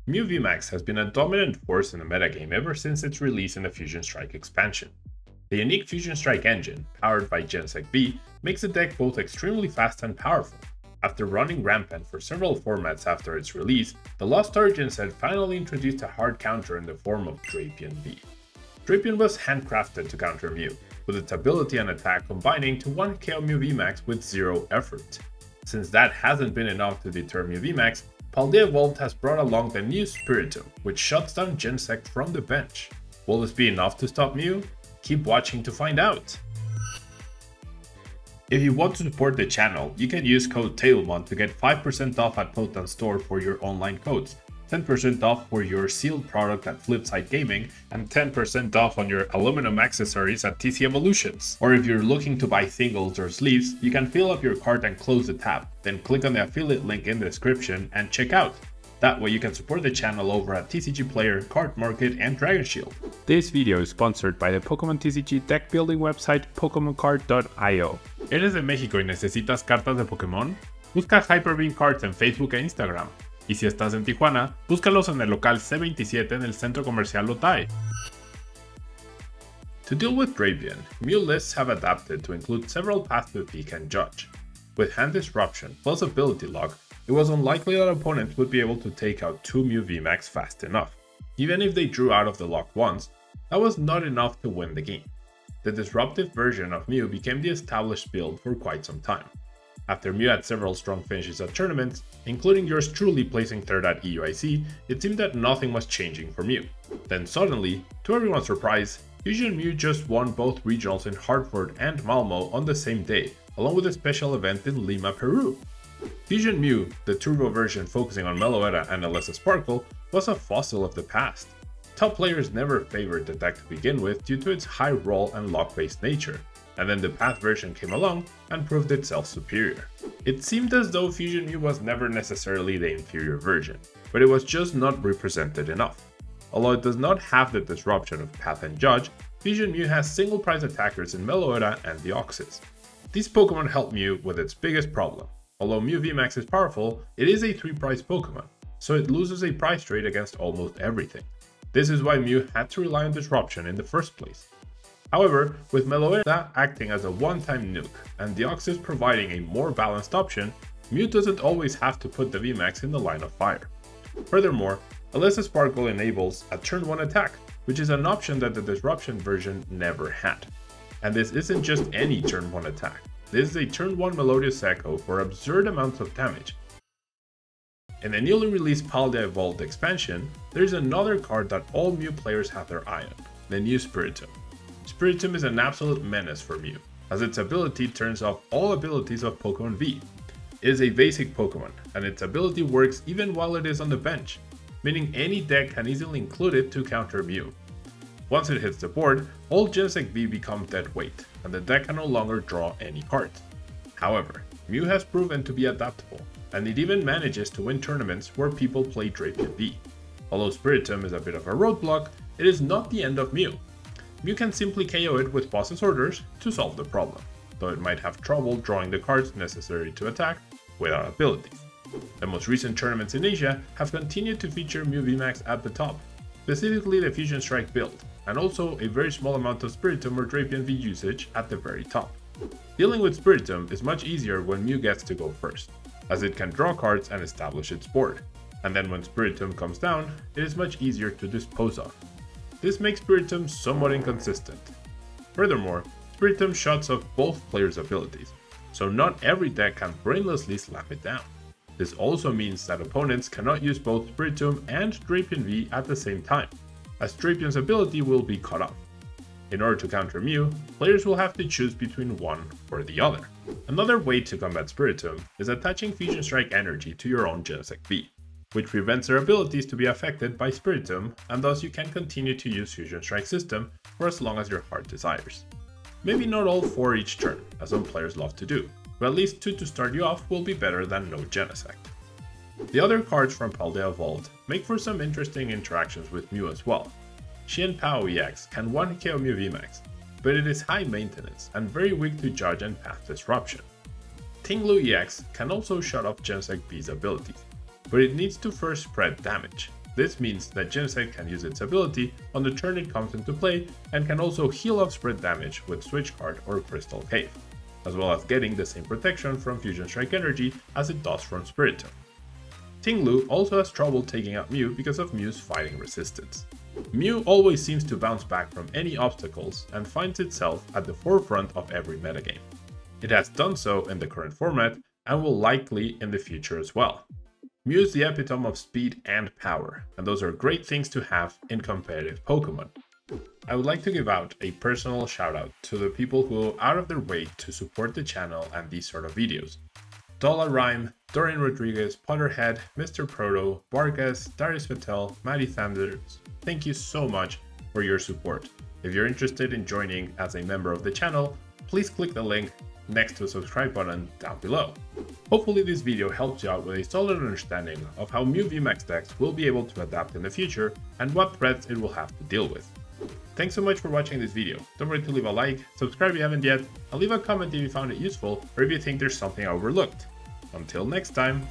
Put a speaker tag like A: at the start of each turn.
A: Mew VMAX has been a dominant force in the metagame ever since its release in the Fusion Strike expansion. The unique Fusion Strike engine, powered by Genesect V, makes the deck both extremely fast and powerful. After running rampant for several formats after its release, the Lost Origins had finally introduced a hard counter in the form of Drapion V. Drapion was handcrafted to counter Mew, with its ability and attack combining to 1KO Mew VMAX with zero effort. Since that hasn't been enough to deter Mew VMAX, Paldea Evolved has brought along the new Spiritomb, which shuts down Genesect from the bench. Will this be enough to stop Mew? Keep watching to find out! If you want to support the channel, you can use code TABLEMONT to get 5% off at Potan Store for your online codes, 10% off for your sealed product at Flipside Gaming, and 10% off on your aluminum accessories at TC Evolutions. Or if you're looking to buy singles or sleeves, you can fill up your cart and close the tab, then click on the affiliate link in the description and check out. That way you can support the channel over at TCG Player, Card Market, and Dragon Shield.
B: This video is sponsored by the Pokémon TCG deck building website PokemonCard.io.
A: ¿Eres de México y necesitas cartas de Pokémon? Busca Hyper Beam Cards en Facebook e Instagram. Y si estás en Tijuana, búscalos en el local C27 en el Centro Comercial Otay. To deal with Drapion, Mew lists have adapted to include several paths to peek and judge. With Hand Disruption plus Ability Lock, it was unlikely that opponents would be able to take out 2 Mew VMAX fast enough. Even if they drew out of the lock once, that was not enough to win the game. The disruptive version of Mew became the established build for quite some time. After Mew had several strong finishes at tournaments, including yours truly placing third at EUIC, it seemed that nothing was changing for Mew. Then suddenly, to everyone's surprise, Fusion Mew just won both regionals in Hartford and Malmo on the same day, along with a special event in Lima, Peru. Fusion Mew, the turbo version focusing on Meloetta and Alessa Sparkle, was a fossil of the past. Top players never favored the deck to begin with due to its high roll and lock-based nature, and then the Path version came along and proved itself superior. It seemed as though Fusion Mew was never necessarily the inferior version, but it was just not represented enough. Although it does not have the disruption of Path and Judge, Fusion Mew has single price attackers in Meloetta and Deoxys. These Pokemon help Mew with its biggest problem. Although Mew VMAX is powerful, it is a 3-price Pokemon, so it loses a price trade against almost everything. This is why Mew had to rely on disruption in the first place. However, with Meloetta acting as a one-time nuke and Deoxys providing a more balanced option, Mew doesn't always have to put the VMAX in the line of fire. Furthermore, Alessa Sparkle enables a turn 1 attack, which is an option that the disruption version never had. And this isn't just any turn 1 attack. This is a turn 1 Melodious Echo for absurd amounts of damage. In the newly released Paldea Evolved expansion, there is another card that all Mew players have their eye on, the new Spiritomb. Spiritomb is an absolute menace for Mew, as its ability turns off all abilities of Pokemon V. It is a basic Pokemon, and its ability works even while it is on the bench, meaning any deck can easily include it to counter Mew. Once it hits the board, all Genesect V become dead weight, and the deck can no longer draw any cards. However, Mew has proven to be adaptable, and it even manages to win tournaments where people play Drapion V. Although Spiritomb is a bit of a roadblock, it is not the end of Mew. Mew can simply KO it with Boss's Orders to solve the problem, though it might have trouble drawing the cards necessary to attack without abilities. The most recent tournaments in Asia have continued to feature Mew VMAX at the top, specifically the Fusion Strike build, and also a very small amount of Spiritomb or Drapion V usage at the very top. Dealing with Spiritomb is much easier when Mew gets to go first, as it can draw cards and establish its board, and then when Spiritomb comes down, it is much easier to dispose of. This makes Spiritomb somewhat inconsistent. Furthermore, Spiritomb shuts off both players' abilities, so not every deck can brainlessly slam it down. This also means that opponents cannot use both Spiritomb and Drapion V at the same time, as Drapion's ability will be cut off. In order to counter Mew, players will have to choose between one or the other. Another way to combat Spiritomb is attaching Fusion Strike energy to your own Genesect V, which prevents their abilities to be affected by Spiritomb, and thus you can continue to use Fusion Strike system for as long as your heart desires. Maybe not all 4 each turn, as some players love to do, but at least 2 to start you off will be better than no Genesect. The other cards from Paldea Evolved make for some interesting interactions with Mew as well. Xianpao EX can 1KO Mew VMAX, but it is high maintenance and very weak to Judge and Path Disruption. Tinglu EX can also shut off Genesect V's abilities, but it needs to first spread damage. This means that Genesect can use its ability on the turn it comes into play and can also heal off spread damage with Switch Card or Crystal Cave, as well as getting the same protection from Fusion Strike energy as it does from Spiritomb. Ting-Lu also has trouble taking out Mew because of Mew's fighting resistance. Mew always seems to bounce back from any obstacles and finds itself at the forefront of every metagame. It has done so in the current format and will likely in the future as well. Mew is the epitome of speed and power, and those are great things to have in competitive Pokemon. I would like to give out a personal shout out to the people who go out of their way to support the channel and these sort of videos. Dola Rhyme, Dorian Rodriguez, Potterhead, Mr. Proto, Vargas, Darius Vettel, Maddie Thunders, thank you so much for your support. If you're interested in joining as a member of the channel, please click the link next to the subscribe button down below. Hopefully this video helps you out with a solid understanding of how Mew VMAX decks will be able to adapt in the future and what threats it will have to deal with. Thanks so much for watching this video. Don't forget to leave a like, subscribe if you haven't yet, and leave a comment if you found it useful or if you think there's something I overlooked. Until next time.